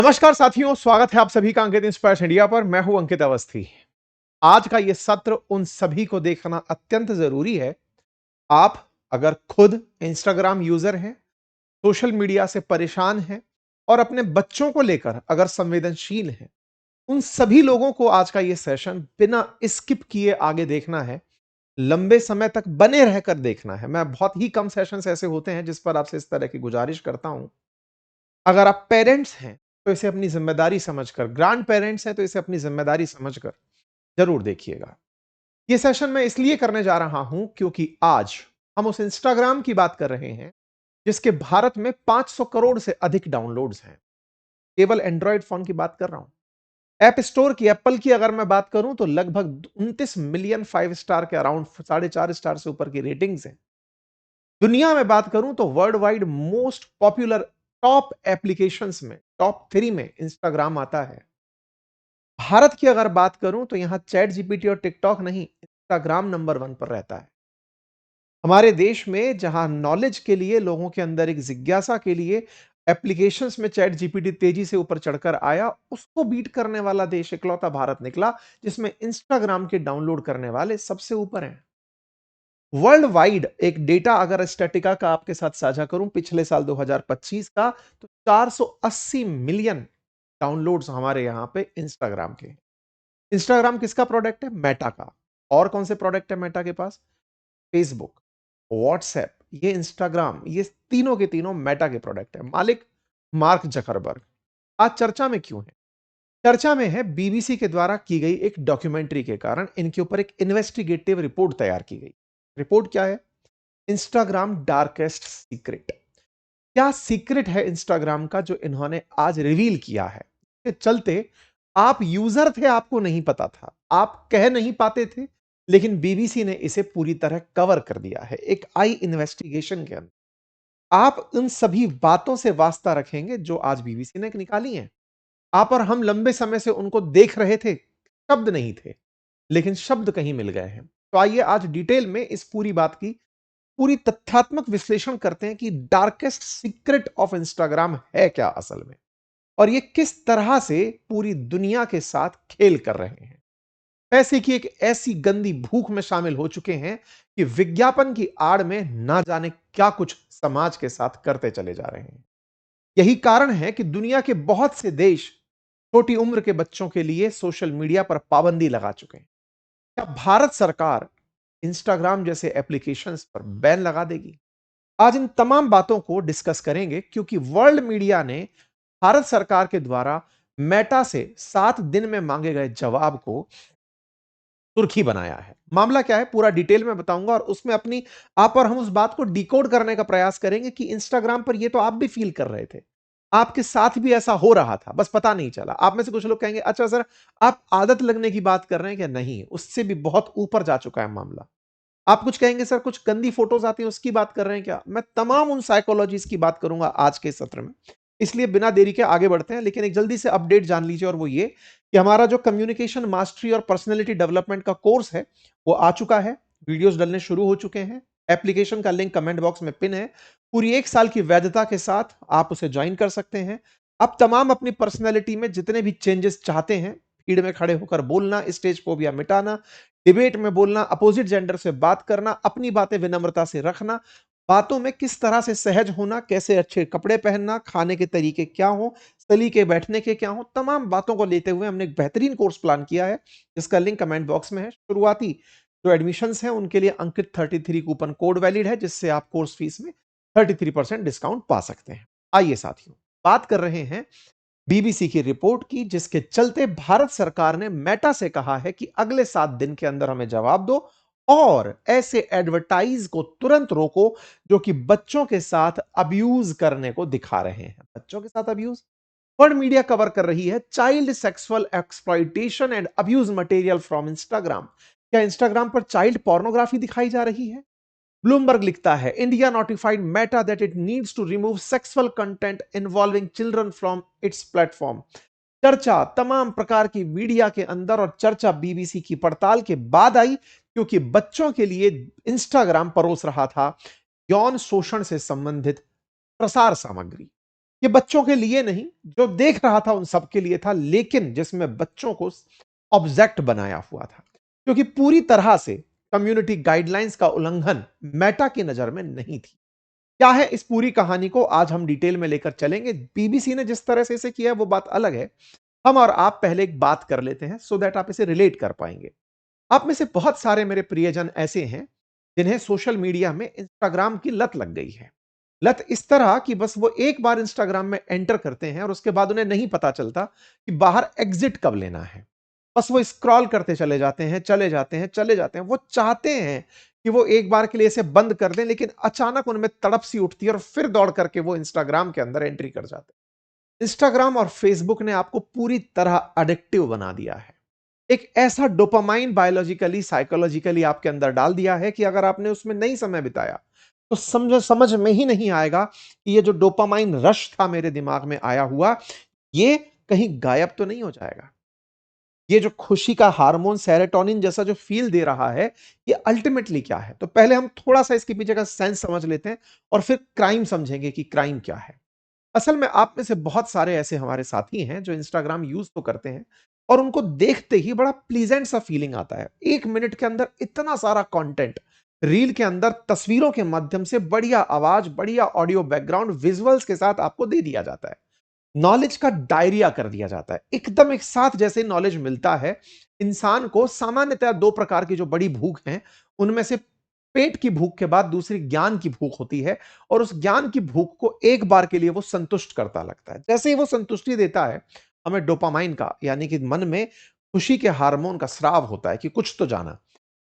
नमस्कार साथियों, स्वागत है आप सभी का अंकित इंस्पायर्स इंडिया पर। मैं हूं अंकित अवस्थी। आज का यह सत्र उन सभी को देखना अत्यंत जरूरी है। आप अगर खुद इंस्टाग्राम यूजर हैं, सोशल मीडिया से परेशान हैं और अपने बच्चों को लेकर अगर संवेदनशील हैं, उन सभी लोगों को आज का यह सेशन बिना स्किप किए आगे देखना है। लंबे समय तक बने रहकर देखना है। मैं बहुत ही कम सेशंस ऐसे होते हैं जिस पर आपसे इस तरह की गुजारिश करता हूं। अगर आप पेरेंट्स हैं तो इसे अपनी जिम्मेदारी समझकर, ग्रैंड पेरेंट्स हैं तो इसे अपनी जिम्मेदारी समझकर जरूर देखिएगा। यह सेशन मैं इसलिए करने जा रहा हूं क्योंकि आज हम उस इंस्टाग्राम की बात कर रहे हैं जिसके भारत में 500 करोड़ से अधिक डाउनलोड्स हैं। केवल एंड्रॉयड फोन की बात कर रहा हूं। ऐप स्टोर की, एप्पल की अगर मैं बात करूं तो लगभग 29 मिलियन 5 स्टार के अराउंड 4.5 स्टार से ऊपर की रेटिंग्स हैं। दुनिया में बात करूं तो world wide most popular top applications में टॉप 3 में इंस्टाग्राम आता है। भारत की अगर बात करूं तो यहां चैट जीपीटी और टिकटॉक नहीं, इंस्टाग्राम नंबर 1 पर रहता है। हमारे देश में जहां नॉलेज के लिए, लोगों के अंदर एक जिज्ञासा के लिए एप्लीकेशंस में चैट जीपीटी तेजी से ऊपर चढ़कर आया, उसको बीट करने वाला देश इकलौता भारत निकला जिसमें इंस्टाग्राम के डाउनलोड करने वाले सबसे ऊपर हैं। वर्ल्ड वाइड एक डेटा अगर स्टैटिका का आपके साथ साझा करूं पिछले साल 2025 का, तो 480 मिलियन डाउनलोड्स हमारे यहां पे इंस्टाग्राम के। इंस्टाग्राम किसका प्रोडक्ट है? मेटा का। और कौन से प्रोडक्ट है मेटा के पास? फेसबुक, व्हाट्सएप, ये इंस्टाग्राम, ये तीनों के तीनों मेटा के प्रोडक्ट है। मालिक मार्क जकरबर्ग। आज चर्चा में क्यों है? चर्चा में है बीबीसी के द्वारा की गई एक डॉक्यूमेंट्री के कारण इनके ऊपर एक इन्वेस्टिगेटिव रिपोर्ट तैयार की गई। रिपोर्ट क्या है? Instagram darkest secret. क्या सीक्रेट है इंस्टाग्राम का जो इन्होंने आज रिवील किया है? के चलते आप यूजर थे, आपको नहीं पता था, आप कह नहीं पाते थे, लेकिन बीबीसी ने इसे पूरी तरह कवर कर दिया है एक आई इन्वेस्टिगेशन के अंदर। आप उन सभी बातों से वास्ता रखेंगे जो आज बीबीसी ने निकाली हैं। आप और हम लंबे समय से उनको देख रहे थे, शब्द नहीं थे, लेकिन शब्द कहीं मिल गए हैं। तो आइए आज डिटेल में इस पूरी बात की पूरी तथ्यात्मक विश्लेषण करते हैं कि डार्केस्ट सीक्रेट ऑफ इंस्टाग्राम है क्या असल में, और ये किस तरह से पूरी दुनिया के साथ खेल कर रहे हैं। पैसे की एक ऐसी गंदी भूख में शामिल हो चुके हैं कि विज्ञापन की आड़ में ना जाने क्या कुछ समाज के साथ करते चले जा रहे हैं। यही कारण है कि दुनिया के बहुत से देश छोटी उम्र के बच्चों के लिए सोशल मीडिया पर पाबंदी लगा चुके हैं। क्या भारत सरकार इंस्टाग्राम जैसे एप्लीकेशंस पर बैन लगा देगी? आज इन तमाम बातों को डिस्कस करेंगे क्योंकि वर्ल्ड मीडिया ने भारत सरकार के द्वारा मेटा से 7 दिन में मांगे गए जवाब को सुर्खी बनाया है। मामला क्या है पूरा डिटेल में बताऊंगा और उसमें अपनी आप और हम उस बात को डिकोड करने का प्रयास करेंगे कि इंस्टाग्राम पर ये तो आप भी फील कर रहे थे, आपके साथ भी ऐसा हो रहा था, बस पता नहीं चला। आप में से कुछ लोग कहेंगे अच्छा सर, आप आदत लगने की बात कर रहे हैं क्या? नहीं, उससे भी बहुत ऊपर जा चुका है मामला। आप कुछ कहेंगे सर कुछ गंदी फोटोज आती हैं उसकी बात कर रहे हैं क्या? मैं तमाम उन साइकोलॉजीज की बात करूंगा आज के सत्र में। इसलिए बिना देरी के आगे बढ़ते हैं, लेकिन एक जल्दी से अपडेट जान लीजिए, और वो ये कि हमारा जो कम्युनिकेशन मास्टरी और पर्सनैलिटी डेवलपमेंट का कोर्स है वो आ चुका है। वीडियोस डलने शुरू हो चुके हैं। एप्लीकेशन का लिंक कमेंट बॉक्स में पिन है। पूरी 1 साल की वैधता के साथ आप उसे ज्वाइन कर सकते हैं। अब तमाम अपनी पर्सनैलिटी में जितने भी चेंजेस चाहते हैं, भीड़ में खड़े होकर बोलना, स्टेज फोबिया मिटाना, डिबेट में बोलना, अपोजिट जेंडर से बात करना, अपनी बातें विनम्रता से रखना, बातों में किस तरह से सहज होना, कैसे अच्छे कपड़े पहनना, खाने के तरीके क्या हो, सलीके बैठने के क्या हो, तमाम बातों को लेते हुए हमने एक बेहतरीन कोर्स प्लान किया है जिसका लिंक कमेंट बॉक्स में है। शुरुआती जो एडमिशंस हैं उनके लिए अंकित 33 कूपन कोड वैलिड है जिससे आप कोर्स फीस में 33% डिस्काउंट पा सकते हैं। आइए साथियों, बात कर रहे हैं बीबीसी की रिपोर्ट की जिसके चलते भारत सरकार ने मेटा से कहा है कि अगले 7 दिन के अंदर हमें जवाब दो और ऐसे एडवर्टाइज को तुरंत रोको जो कि बच्चों के साथ अब्यूज करने को दिखा रहे हैं। बच्चों के साथ अब्यूज? वर्ल्ड मीडिया कवर कर रही है child sexual exploitation and abuse material from Instagram. क्या इंस्टाग्राम पर चाइल्ड पोर्नोग्राफी दिखाई जा रही है? ब्लूमबर्ग लिखता है India notified Meta that it needs to remove sexual content involving children from its platform. चर्चा तमाम प्रकार की मीडिया के अंदर और चर्चा बीबीसी की पड़ताल के बाद आई क्योंकि बच्चों के लिए इंस्टाग्राम परोस रहा था यौन शोषण से संबंधित प्रसार सामग्री। ये बच्चों के लिए नहीं, जो देख रहा था उन सब के लिए था, लेकिन जिसमें बच्चों को ऑब्जेक्ट बनाया हुआ था, क्योंकि पूरी तरह से कम्युनिटी गाइडलाइंस का उल्लंघन मेटा की नजर में नहीं थी। क्या है इस पूरी कहानी को आज हम डिटेल में लेकर चलेंगे। बीबीसी ने जिस तरह से इसे किया है वो बात अलग है। हम और आप पहले एक बात कर लेते हैं सो दैट आप इसे रिलेट कर पाएंगे। आप में से बहुत सारे मेरे प्रियजन ऐसे हैं जिन्हें सोशल मीडिया में इंस्टाग्राम की लत लग गई है। लत इस तरह कि बस वो एक बार इंस्टाग्राम में एंटर करते हैं और उसके बाद उन्हें नहीं पता चलता कि बाहर एग्जिट कब लेना है। बस वो स्क्रॉल करते चले जाते हैं, चले जाते हैं, चले जाते हैं। वो चाहते हैं कि वो एक बार के लिए इसे बंद कर दें, लेकिन अचानक उनमें तड़प सी उठती है और फिर दौड़ करके वो इंस्टाग्राम के अंदर एंट्री कर जाते हैं। इंस्टाग्राम और फेसबुक ने आपको पूरी तरह एडिक्टिव बना दिया है। एक ऐसा डोपामाइन बायोलॉजिकली साइकोलॉजिकली आपके अंदर डाल दिया है कि अगर आपने उसमें नहीं समय बिताया तो समझ समझ में ही नहीं आएगा कि ये जो डोपामाइन रश था मेरे दिमाग में आया हुआ, ये कहीं गायब तो नहीं हो जाएगा। ये जो खुशी का हार्मोन सेरोटोनिन जैसा जो फील दे रहा है, ये अल्टीमेटली क्या है। तो पहले हम थोड़ा सा इसके पीछे का सेंस समझ लेते हैं और फिर क्राइम समझेंगे कि क्राइम क्या है। असल में आप में से बहुत सारे ऐसे हमारे साथी हैं जो इंस्टाग्राम यूज तो करते हैं और उनको देखते ही बड़ा प्लीजेंट सा फीलिंग आता है। 1 मिनट के अंदर इतना सारा कंटेंट, रील के अंदर तस्वीरों के माध्यम से बढ़िया आवाज, बढ़िया ऑडियो बैकग्राउंड विजुअल्स के साथ आपको दे दिया जाता है। नॉलेज का डायरिया कर दिया जाता है एकदम एक साथ। जैसे नॉलेज मिलता है इंसान को, सामान्यतः दो प्रकार की जो बड़ी भूख है उनमें से पेट की भूख के बाद दूसरी ज्ञान की भूख होती है, और उस ज्ञान की भूख को एक बार के लिए वो संतुष्ट करता लगता है। जैसे ही वो संतुष्टि देता है, हमें डोपामाइन का यानी कि मन में खुशी के हार्मोन का स्राव होता है कि कुछ तो जाना।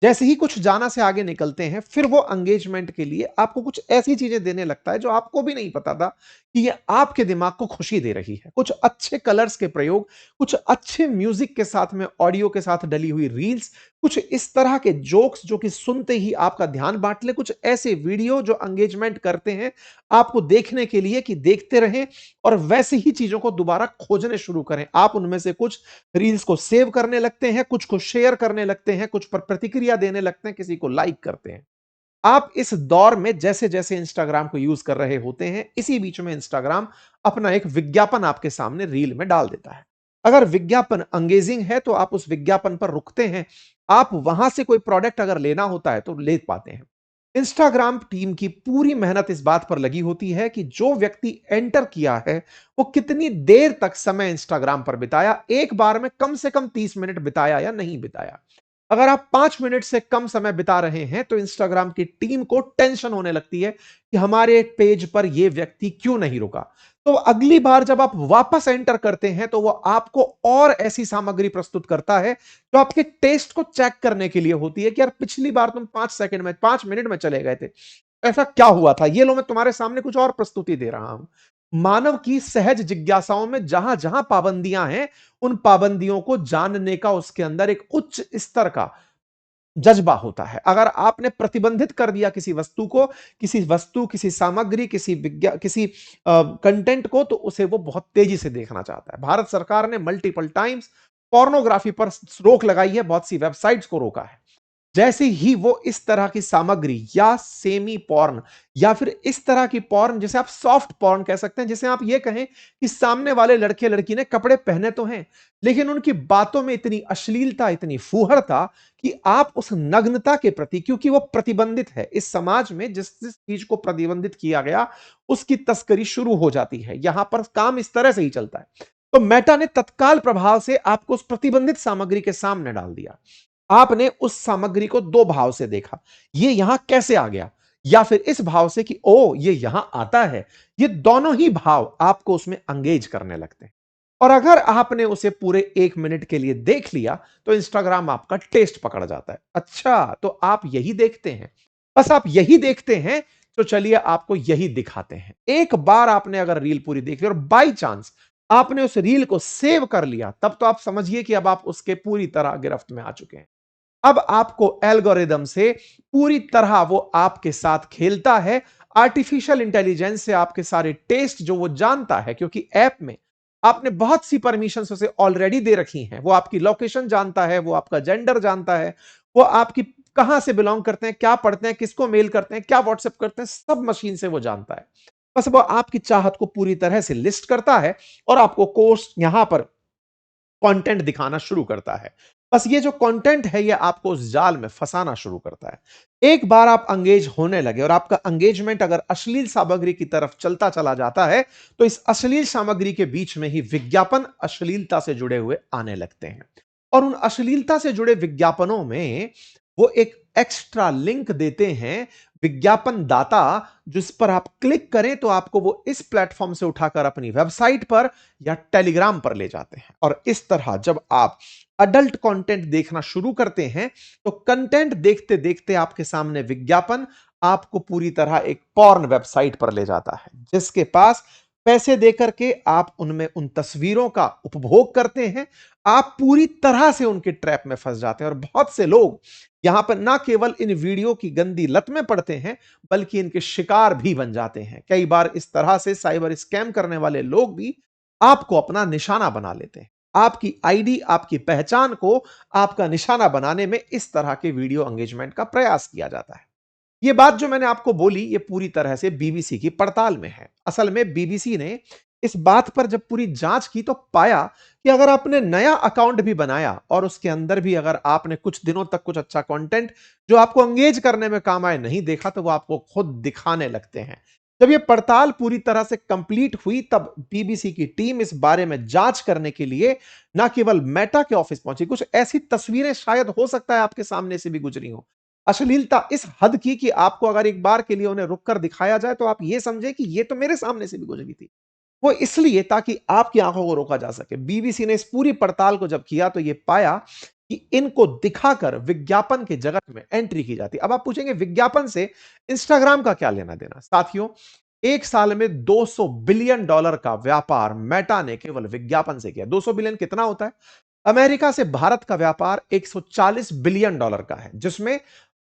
जैसे ही कुछ जाना से आगे निकलते हैं, फिर वो एंगेजमेंट के लिए आपको कुछ ऐसी चीजें देने लगता है जो आपको भी नहीं पता था कि ये आपके दिमाग को खुशी दे रही है। कुछ अच्छे कलर्स के प्रयोग, कुछ अच्छे म्यूजिक के साथ में ऑडियो के साथ डली हुई रील्स, कुछ इस तरह के जोक्स जो कि सुनते ही आपका ध्यान बांट ले, कुछ ऐसे वीडियो जो एंगेजमेंट करते हैं आपको देखने के लिए कि देखते रहें और वैसे ही चीजों को दोबारा खोजने शुरू करें। आप उनमें से कुछ रील्स को सेव करने लगते हैं, कुछ को शेयर करने लगते हैं, कुछ पर प्रतिक्रिया देने लगते हैं, किसी को लाइक करते हैं। आप इस दौर में जैसे जैसे इंस्टाग्राम को यूज कर रहे होते हैं, इसी बीच में इंस्टाग्राम अपना एक विज्ञापन आपके सामने रील में डाल देता है। अगर विज्ञापन अंगेजिंग है तो आप उस विज्ञापन पर रुकते हैं। आप वहां से कोई प्रोडक्ट अगर लेना होता है तो ले पाते हैं। इंस्टाग्राम टीम की पूरी मेहनत इस बात पर लगी होती है कि जो व्यक्ति एंटर किया है वो कितनी देर तक समय इंस्टाग्राम पर बिताया, एक बार में कम से कम 30 मिनट बिताया या नहीं बिताया। अगर आप 5 मिनट से कम समय बिता रहे हैं तो इंस्टाग्राम की टीम को टेंशन होने लगती है कि हमारे पेज पर यह व्यक्ति क्यों नहीं रुका। तो अगली बार जब आप वापस एंटर करते हैं तो वो आपको और ऐसी सामग्री प्रस्तुत करता है जो आपके टेस्ट को चेक करने के लिए होती है कि यार पिछली बार तुम 5 सेकंड में, 5 मिनट में चले गए थे, ऐसा क्या हुआ था। ये लो मैं तुम्हारे सामने कुछ और प्रस्तुति दे रहा हूं। मानव की सहज जिज्ञासाओं में जहां जहां पाबंदियां हैं, उन पाबंदियों को जानने का उसके अंदर एक उच्च स्तर का जज्बा होता है। अगर आपने प्रतिबंधित कर दिया किसी वस्तु, किसी सामग्री, किसी कंटेंट को, तो उसे वो बहुत तेजी से देखना चाहता है। भारत सरकार ने मल्टीपल टाइम्स पोर्नोग्राफी पर रोक लगाई है, बहुत सी वेबसाइट्स को रोका है। जैसे ही वो इस तरह की सामग्री या सेमी पॉर्न या फिर इस तरह की पॉर्न, जिसे आप सॉफ्ट पॉर्न कह सकते हैं, जिसे आप ये कहें कि सामने वाले लड़के लड़की ने कपड़े पहने तो हैं लेकिन उनकी बातों में इतनी अश्लीलता, इतनी फूहड़ता कि आप उस नग्नता के प्रति, क्योंकि वो प्रतिबंधित है इस समाज में, जिस जिस चीज को प्रतिबंधित किया गया उसकी तस्करी शुरू हो जाती है। यहां पर काम इस तरह से ही चलता है। तो मेटा ने तत्काल प्रभाव से आपको उस प्रतिबंधित सामग्री के सामने डाल दिया। आपने उस सामग्री को दो भाव से देखा, ये यहां कैसे आ गया, या फिर इस भाव से कि ओ ये यहां आता है। ये दोनों ही भाव आपको उसमें एंगेज करने लगते हैं। और अगर आपने उसे पूरे 1 मिनट के लिए देख लिया तो इंस्टाग्राम आपका टेस्ट पकड़ जाता है। अच्छा तो आप यही देखते हैं, बस आप यही देखते हैं, तो चलिए आपको यही दिखाते हैं। एक बार आपने अगर रील पूरी देख ली और बाई चांस आपने उस रील को सेव कर लिया, तब तो आप समझिए कि अब आप उसके पूरी तरह गिरफ्त में आ चुके हैं। अब आपको एल्गोरिदम से पूरी तरह वो आपके साथ खेलता है। आर्टिफिशियल इंटेलिजेंस से आपके सारे टेस्ट जो वो जानता है, क्योंकि ऐप में आपने बहुत सी परमिशंस उसे ऑलरेडी दे रखी हैं। वो आपकी लोकेशन जानता है, वो आपका जेंडर जानता है, वो आपकी कहां से बिलोंग करते हैं, क्या पढ़ते हैं, किसको मेल करते हैं, क्या व्हाट्सएप करते हैं, सब मशीन से वो जानता है। बस वो आपकी चाहत को पूरी तरह से लिस्ट करता है और आपको कोर्स यहां पर कंटेंट दिखाना शुरू करता है। बस ये जो कंटेंट है ये आपको उस जाल में फंसाना शुरू करता है। एक बार आप एंगेज होने लगे और आपका एंगेजमेंट अगर अश्लील सामग्री की तरफ चलता चला जाता है तो इस अश्लील सामग्री के बीच में ही विज्ञापन अश्लीलता से जुड़े हुए आने लगते हैं। और उन अश्लीलता से जुड़े विज्ञापनों में वो एक एक्स्ट्रा लिंक देते हैं विज्ञापन दाता, जिस पर आप क्लिक करें तो आपको वो इस प्लेटफॉर्म से उठाकर अपनी वेबसाइट पर या टेलीग्राम पर ले जाते हैं। और इस तरह जब आप अडल्ट कंटेंट देखना शुरू करते हैं तो कंटेंट देखते देखते आपके सामने विज्ञापन आपको पूरी तरह एक पॉर्न वेबसाइट पर ले जाता है, जिसके पास पैसे देकर के आप उनमें उन तस्वीरों का उपभोग करते हैं। आप पूरी तरह से उनके ट्रैप में फंस जाते हैं और बहुत से लोग यहां पर ना केवल इन वीडियो की गंदी लत में पड़ते हैं बल्कि इनके शिकार भी बन जाते हैं। कई बार इस तरह से साइबर स्कैम करने वाले लोग भी आपको अपना निशाना बना लेते हैं। आपकी आईडी, आपकी पहचान को आपका निशाना बनाने में इस तरह के वीडियो एंगेजमेंट का प्रयास किया जाता है। ये बात जो मैंने आपको बोली ये पूरी तरह से बीबीसी की पड़ताल में है। असल में बीबीसी ने इस बात पर जब पूरी जांच की तो पाया कि अगर आपने नया अकाउंट भी बनाया और उसके अंदर भी अगर आपने कुछ दिनों तक कुछ अच्छा कंटेंट जो आपको एंगेज करने में काम आए नहीं देखा तो वो आपको खुद दिखाने लगते हैं। जब ये पड़ताल पूरी तरह से कंप्लीट हुई तब बीबीसी की टीम इस बारे में जांच करने के लिए ना केवल मेटा के ऑफिस पहुंची, कुछ ऐसी तस्वीरें शायद हो सकता है आपके सामने से भी गुजरी हो। अश्लीलता इस हद की कि आपको अगर एक बार के लिए उन्हें रुककर दिखाया जाए तो आप ये समझे कि ये तो मेरे सामने से भी गुजरी थी। वो इसलिए ताकि आपकी आंखों को रोका जा सके। बीबीसी ने इस पूरी पड़ताल को जब किया तो ये पाया कि इनको दिखाकर विज्ञापन के जगत में एंट्री की जाती है। अब आप पूछेंगे विज्ञापन से इंस्टाग्राम का क्या लेना देना? साथियों, एक साल में $200 बिलियन का व्यापार मेटा ने केवल विज्ञापन से किया। 200 बिलियन कितना होता है? अमेरिका से भारत का व्यापार $140 बिलियन का है, जिसमें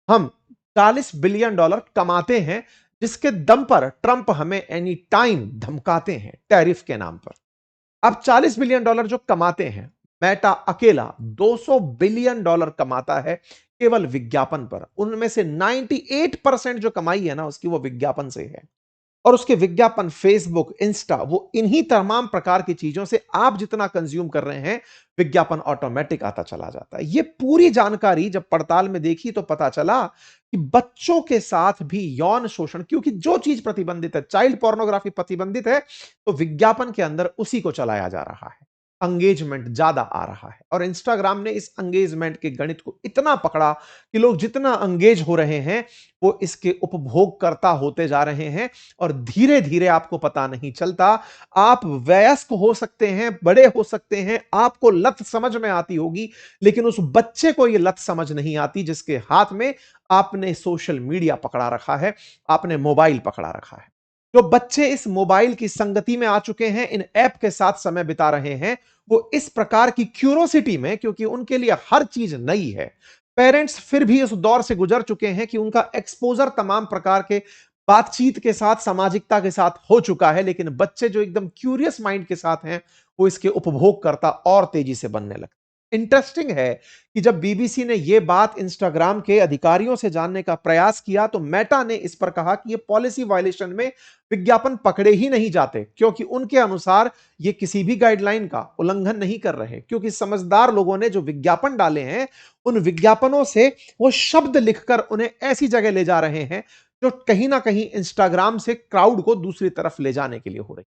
हम $40 बिलियन कमाते हैं, जिसके दम पर ट्रंप हमें एनी टाइम धमकाते हैं टैरिफ के नाम पर। अब $40 बिलियन जो कमाते हैं, मेटा अकेला $200 बिलियन कमाता है केवल विज्ञापन पर। उनमें से 98% जो कमाई है ना उसकी वो विज्ञापन से है। और उसके विज्ञापन फेसबुक, इंस्टा, वो इन्हीं तमाम प्रकार की चीजों से आप जितना कंज्यूम कर रहे हैं विज्ञापन ऑटोमेटिक आता चला जाता है। ये पूरी जानकारी जब पड़ताल में देखी तो पता चला कि बच्चों के साथ भी यौन शोषण, क्योंकि जो चीज प्रतिबंधित है, चाइल्ड पोर्नोग्राफी प्रतिबंधित है, तो विज्ञापन के अंदर उसी को चलाया जा रहा है। एंगेजमेंट ज्यादा आ रहा है और इंस्टाग्राम ने इस एंगेजमेंट के गणित को इतना पकड़ा कि लोग जितना एंगेज हो रहे हैं वो इसके उपभोगकर्ता होते जा रहे हैं। और धीरे धीरे आपको पता नहीं चलता, आप वयस्क हो सकते हैं, बड़े हो सकते हैं, आपको लत समझ में आती होगी, लेकिन उस बच्चे को यह लत समझ नहीं आती जिसके हाथ में आपने सोशल मीडिया पकड़ा रखा है, आपने मोबाइल पकड़ा रखा है। जो बच्चे इस मोबाइल की संगति में आ चुके हैं, इन ऐप के साथ समय बिता रहे हैं, वो इस प्रकार की क्यूरोसिटी में, क्योंकि उनके लिए हर चीज नई है, पेरेंट्स फिर भी उस दौर से गुजर चुके हैं कि उनका एक्सपोजर तमाम प्रकार के बातचीत के साथ, सामाजिकता के साथ हो चुका है, लेकिन बच्चे जो एकदम क्यूरियस माइंड के साथ हैं वो इसके उपभोग करता और तेजी से बनने लगते। इंटरेस्टिंग है कि जब बीबीसी ने यह बात इंस्टाग्राम के अधिकारियों से जानने का प्रयास किया तो मेटा ने इस पर कहा कि यह पॉलिसी वायलेशन में विज्ञापन पकड़े ही नहीं जाते, क्योंकि उनके अनुसार ये किसी भी गाइडलाइन का उल्लंघन नहीं कर रहे, क्योंकि समझदार लोगों ने जो विज्ञापन डाले हैं उन विज्ञापनों से वो शब्द लिखकर उन्हें ऐसी जगह ले जा रहे हैं जो कहीं ना कहीं इंस्टाग्राम से क्राउड को दूसरी तरफ ले जाने के लिए हो रही।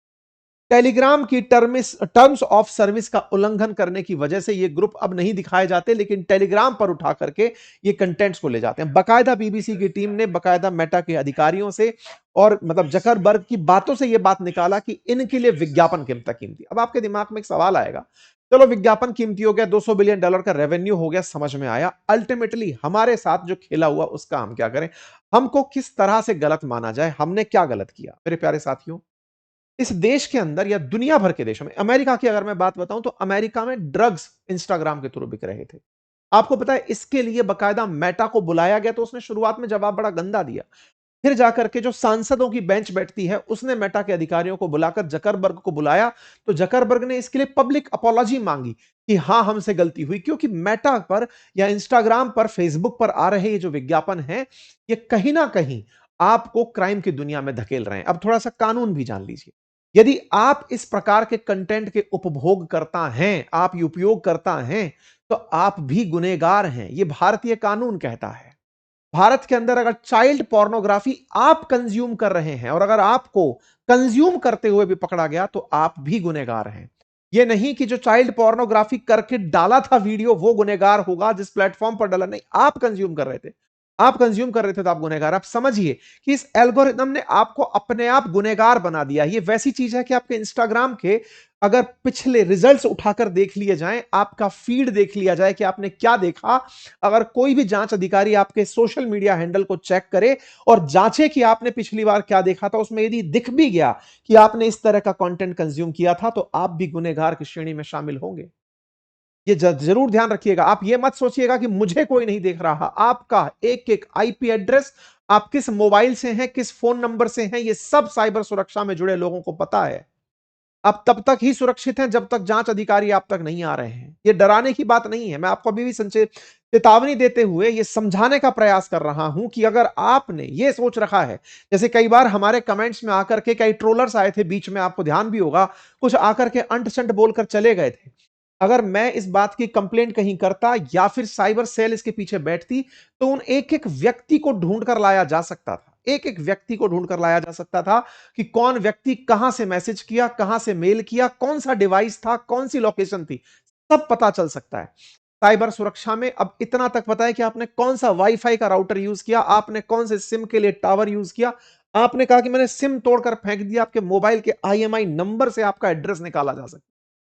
टेलीग्राम की टर्म्स ऑफ सर्विस का उल्लंघन करने की वजह से ये ग्रुप अब नहीं दिखाए जाते, लेकिन टेलीग्राम पर उठा करके ये कंटेंट्स को ले जाते हैं। बकायदा बीबीसी की टीम ने बकायदा मेटा के अधिकारियों से और मतलब जकरबर्ग की बातों से ये बात निकाला कि इनके लिए विज्ञापन कितना कीमती। अब आपके दिमाग में एक सवाल आएगा, चलो विज्ञापन कीमती हो गया, $200 बिलियन का रेवेन्यू हो गया, समझ में आया, अल्टीमेटली हमारे साथ जो खेला हुआ उसका हम क्या करें? हमको किस तरह से गलत माना जाए? हमने क्या गलत किया? मेरे प्यारे साथियों, इस देश के अंदर या दुनिया भर के देशों में, अमेरिका की अगर मैं बात बताऊं तो अमेरिका में ड्रग्स इंस्टाग्राम के थ्रू बिक रहे थे। आपको पता है इसके लिए बकायदा मेटा को बुलाया गया तो उसने शुरुआत में जवाब बड़ा गंदा दिया। फिर जाकर के जो सांसदों की बेंच बैठती है उसने मेटा के अधिकारियों को बुलाकर जकरबर्ग को बुलाया, तो जकरबर्ग ने इसके लिए पब्लिक अपॉलॉजी मांगी कि हां हमसे गलती हुई, क्योंकि मेटा पर या इंस्टाग्राम पर, फेसबुक पर आ रहे ये जो विज्ञापन है ये कहीं ना कहीं आपको क्राइम की दुनिया में धकेल रहे हैं। अब थोड़ा सा कानून भी जान लीजिए। यदि आप इस प्रकार के कंटेंट के उपभोग करता हैं, आप उपयोग करता हैं, तो आप भी गुनहगार हैं। यह भारतीय कानून कहता है। भारत के अंदर अगर चाइल्ड पोर्नोग्राफी आप कंज्यूम कर रहे हैं और अगर आपको कंज्यूम करते हुए भी पकड़ा गया तो आप भी गुनहगार हैं। यह नहीं कि जो चाइल्ड पोर्नोग्राफी करके डाला था वीडियो वो गुनहगार होगा, जिस प्लेटफॉर्म पर डाला, नहीं, आप कंज्यूम कर रहे थे। आप कंज्यूम कर रहे थे तो आप गुनहगार। आप समझिए कि इस एल्गोरिदम ने आपको अपने आप गुनहगार बना दिया। ये वैसी चीज है कि आपके इंस्टाग्राम के अगर पिछले रिजल्ट्स उठाकर देख लिए जाएं, आपका फीड देख लिया जाए कि आपने क्या देखा, अगर कोई भी जांच अधिकारी आपके सोशल मीडिया हैंडल को चेक करे और जांचे कि आपने पिछली बार क्या देखा था, उसमें यदि दिख भी गया कि आपने इस तरह का कंटेंट कंज्यूम किया था, तो आप भी गुनहगार की श्रेणी में शामिल होंगे। ये जरूर ध्यान रखिएगा। आप ये मत सोचिएगा कि मुझे कोई नहीं देख रहा। आपका एक एक आईपी एड्रेस, आप किस मोबाइल से हैं, किस फोन नंबर से हैं, ये सब साइबर सुरक्षा में जुड़े लोगों को पता है। आप तब तक ही सुरक्षित हैं जब तक जांच अधिकारी आप तक नहीं आ रहे हैं। ये डराने की बात नहीं है। मैं आपको अभी भी संचेत चेतावनी देते हुए ये समझाने का प्रयास कर रहा हूं कि अगर आपने ये सोच रखा है, जैसे कई बार हमारे कमेंट्स में आकर के कई ट्रोलर्स आए थे बीच में, आपको ध्यान भी होगा, कुछ आकर के अंट संट बोलकर चले गए थे। अगर मैं इस बात की कंप्लेंट कहीं करता या फिर साइबर सेल इसके पीछे बैठती, तो उन एक एक व्यक्ति को ढूंढ कर लाया जा सकता था। एक एक व्यक्ति को ढूंढ कर लाया जा सकता था कि कौन व्यक्ति कहां से मैसेज किया, कहां से मेल किया, कौन सा डिवाइस था, कौन सी लोकेशन थी, सब पता चल सकता है। साइबर सुरक्षा में अब इतना तक पता है कि आपने कौन सा वाईफाई का राउटर यूज किया, आपने कौन से सिम के लिए टावर यूज किया, आपने कहा कि मैंने सिम तोड़कर फेंक दिया, आपके मोबाइल के आईएमआई नंबर से आपका एड्रेस निकाला जा सकता है।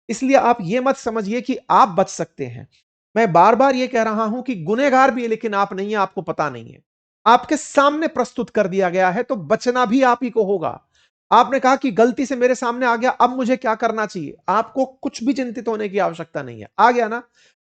इसलिए आप यह मत समझिए कि आप बच सकते हैं। मैं बार बार यह कह रहा हूं कि गुनहगार भी है लेकिन आप नहीं है, आपको पता नहीं है। आपके सामने प्रस्तुत कर दिया गया है तो बचना भी आप ही को होगा। आपने कहा कि गलती से मेरे सामने आ गया, अब मुझे क्या करना चाहिए? आपको कुछ भी चिंतित होने की आवश्यकता नहीं है। आ गया ना,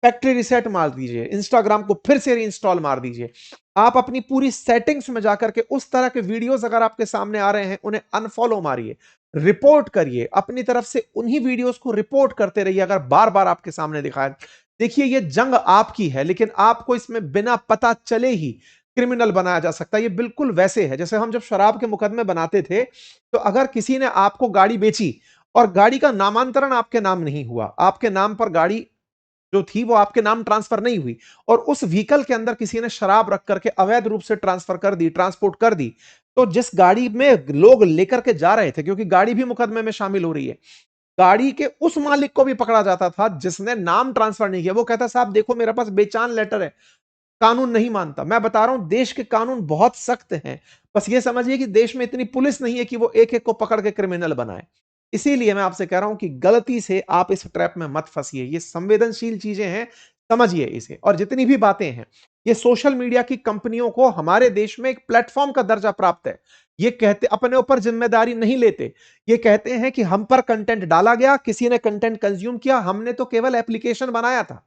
फैक्ट्री रिसेट मार दीजिए, इंस्टाग्राम को फिर से रीइंस्टॉल मार दीजिए। आप अपनी पूरी सेटिंग्स में जाकर के उस तरह के वीडियोस अगर आपके सामने आ रहे हैं, उन्हें अनफॉलो मारिए, रिपोर्ट करिए, अपनी तरफ से उन्हीं वीडियोस को रिपोर्ट करते रहिए अगर बार बार आपके सामने दिखाए। देखिए, ये जंग आपकी है, लेकिन आपको इसमें बिना पता चले ही क्रिमिनल बनाया जा सकता है। ये बिल्कुल वैसे है जैसे हम जब शराब के मुकदमे बनाते थे, तो अगर किसी ने आपको गाड़ी बेची और गाड़ी का नामांतरण आपके नाम नहीं हुआ, आपके नाम पर गाड़ी जो थी वो आपके नाम ट्रांसफर नहीं हुई, और उस व्हीकल के अंदर किसी ने शराब रख करके अवैध रूप से ट्रांसफर कर दी, ट्रांसपोर्ट कर दी, तो जिस गाड़ी में लोग लेकर के जा रहे थे, क्योंकि गाड़ी भी मुकदमे में शामिल हो रही है, गाड़ी के उस मालिक को भी पकड़ा जाता था जिसने नाम ट्रांसफर नहीं किया। वो कहता साहब देखो मेरे पास बेचान लेटर है। कानून नहीं मानता। मैं बता रहा हूं देश के कानून बहुत सख्त हैं। बस ये समझिए कि देश में इतनी पुलिस नहीं है कि वो एक एक को पकड़ के क्रिमिनल बनाए। इसीलिए मैं आपसे कह रहा हूं कि गलती से आप इस ट्रैप में मत फंसिए। ये संवेदनशील चीजें हैं, समझिए इसे। और जितनी भी बातें हैं, ये सोशल मीडिया की कंपनियों को हमारे देश में एक प्लेटफॉर्म का दर्जा प्राप्त है। ये कहते अपने ऊपर जिम्मेदारी नहीं लेते। ये कहते हैं कि हम पर कंटेंट डाला गया, किसी ने कंटेंट कंज्यूम किया, हमने तो केवल एप्लीकेशन बनाया था।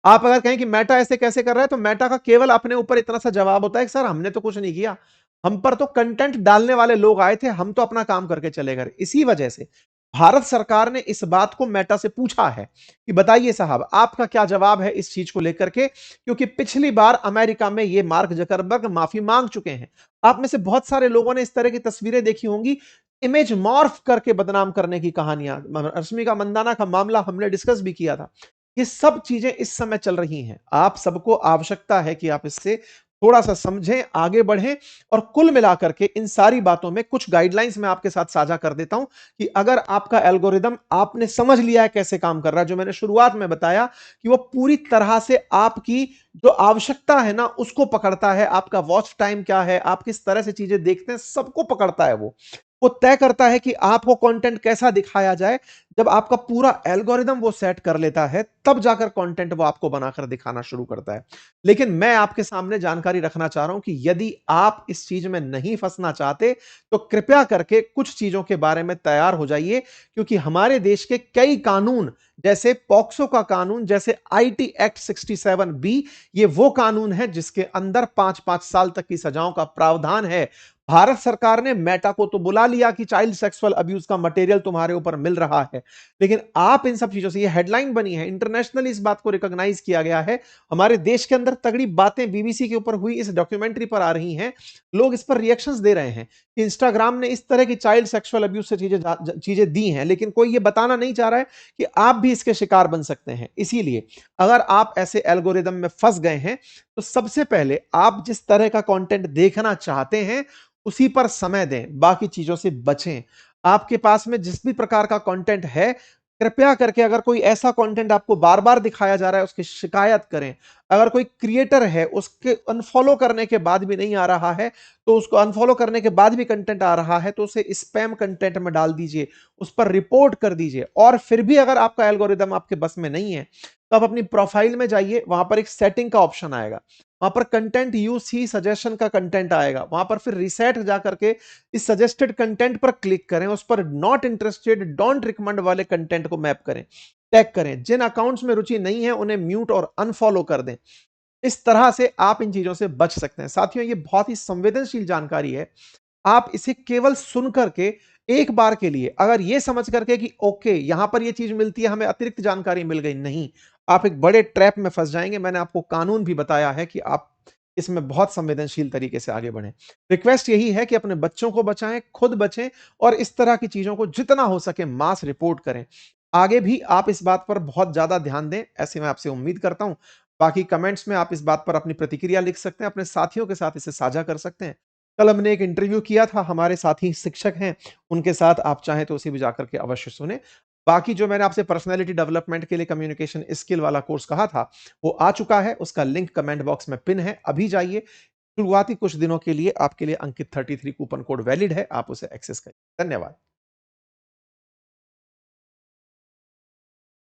आप अगर कहें कि मेटा ऐसे कैसे कर रहा है, तो मेटा का केवल अपने ऊपर इतना सा जवाब होता है कि सर हमने तो कुछ नहीं किया, हम पर तो कंटेंट डालने वाले लोग आए थे, हम तो अपना काम करके चले गए। इसी वजह से भारत सरकार ने इस बात को मेटा से पूछा है कि बताइए साहब आपका क्या जवाब है इस चीज को लेकर के, क्योंकि पिछली बार अमेरिका में ये मार्क जकरबर्ग माफी मांग चुके हैं। आप में से बहुत सारे लोगों ने इस तरह की तस्वीरें देखी होंगी, इमेज मॉर्फ करके बदनाम करने की कहानियां। रश्मिका मंदाना का मामला हमने डिस्कस भी किया था। ये सब चीजें इस समय चल रही हैं। आप सबको आवश्यकता है कि आप इससे थोड़ा सा समझें, आगे बढ़ें, और कुल मिलाकर के इन सारी बातों में कुछ गाइडलाइंस मैं आपके साथ साझा कर देता हूं कि अगर आपका एल्गोरिदम आपने समझ लिया है कैसे काम कर रहा है, जो मैंने शुरुआत में बताया कि वो पूरी तरह से आपकी जो आवश्यकता है ना उसको पकड़ता है, आपका वॉच टाइम क्या है, आप किस तरह से चीजें देखते हैं, सबको पकड़ता है। वो तय करता है कि आपको कंटेंट कैसा दिखाया जाए। जब आपका पूरा एल्गोरिदम वो सेट कर लेता है, तब जाकर कंटेंट वो आपको बनाकर दिखाना शुरू करता है। लेकिन मैं आपके सामने जानकारी रखना चाह रहा हूं कि यदि आप इस चीज में नहीं फंसना चाहते, तो कृपया करके कुछ चीजों के बारे में तैयार हो जाइए, क्योंकि हमारे देश के कई कानून जैसे पॉक्सो का कानून, जैसे आईटी एक्ट 67 बी, ये वो कानून है जिसके अंदर 5-5 साल तक की सजाओं का प्रावधान है। भारत सरकार ने मेटा को तो बुला लिया कि चाइल्ड सेक्सुअल अब्यूज का मटेरियल तुम्हारे ऊपर मिल रहा है, लेकिन आप इन सब चीजों से, ये हेडलाइन बनी है, इंटरनेशनली इस बात को रिकॉग्नाइज किया गया है। हमारे देश के अंदर तगड़ी बातें बीबीसी के ऊपर हुई, इस डॉक्यूमेंट्री पर आ रही हैं, लोग इस पर रिएक्शंस दे रहे हैं कि इंस्टाग्राम ने इस तरह की चाइल्ड सेक्सुअल अब्यूज से चीजें दी हैं, लेकिन कोई ये बताना नहीं चाह रहा है कि आप भी इसके शिकार बन सकते हैं। इसीलिए अगर आप ऐसे एल्गोरिदम में फंस गए हैं, तो सबसे पहले आप जिस तरह का कंटेंट देखना चाहते हैं उसी पर समय दें, बाकी चीजों से बचें। आपके पास में जिस भी प्रकार का कंटेंट है, कृपया करके अगर कोई ऐसा कंटेंट आपको बार-बार दिखाया जा रहा है, उसकी शिकायत करें। अगर कोई क्रिएटर है, उसके अनफॉलो करने के बाद भी नहीं आ रहा है, तो उसको अनफॉलो करने के बाद भी कंटेंट आ रहा है, तो उसे स्पैम कंटेंट में डाल दीजिए, उस पर रिपोर्ट कर दीजिए। और फिर भी अगर आपका एल्गोरिदम आपके बस में नहीं है, तो आप अपनी प्रोफाइल में जाइए, वहां पर एक सेटिंग का ऑप्शन आएगा, वहां पर कंटेंट यूज ही सजेशन का कंटेंट आएगा, वहां पर फिर रिसेट जाकर के इस सजेस्टेड कंटेंट पर क्लिक करें, उस पर नॉट इंटरेस्टेड, डोंट रिकमेंड वाले कंटेंट को मैप करें, टैग करें। जिन अकाउंट्स में रुचि नहीं है उन्हें म्यूट और अनफॉलो कर दें। इस तरह से आप इन चीजों से बच सकते हैं। साथियों, ये बहुत ही संवेदनशील जानकारी है। आप इसे केवल सुन करके एक बार के लिए, अगर ये समझ करके कि ओके यहां पर ये चीज मिलती है, हमें अतिरिक्त जानकारी मिल गई, नहीं, आप एक बड़े ट्रैप में फंस जाएंगे। मैंने आपको कानून भी बताया है कि आप इसमें बहुत संवेदनशील तरीके से आगे बढ़ें। रिक्वेस्ट यही है कि अपने बच्चों को बचाएं, खुद बचें, और इस तरह की चीजों को जितना हो सके मास रिपोर्ट करें। आगे भी आप इस बात पर बहुत ज्यादा ध्यान दें, ऐसे मैं आपसे उम्मीद करता हूं। बाकी कमेंट्स में आप इस बात पर अपनी प्रतिक्रिया लिख सकते हैं, अपने साथियों के साथ इसे साझा कर सकते हैं। कल हमने एक इंटरव्यू किया था, हमारे साथी शिक्षक हैं, उनके साथ आप चाहें तो उसे भी जाकर के अवश्य सुने। बाकी जो मैंने आपसे पर्सनैलिटी डेवलपमेंट के लिए कम्युनिकेशन स्किल वाला कोर्स कहा था, वो आ चुका है, उसका लिंक कमेंट बॉक्स में पिन है, अभी जाइए। शुरुआती कुछ दिनों के लिए आपके लिए अंकित 33 कूपन कोड वैलिड है, आप उसे एक्सेस करिए। धन्यवाद।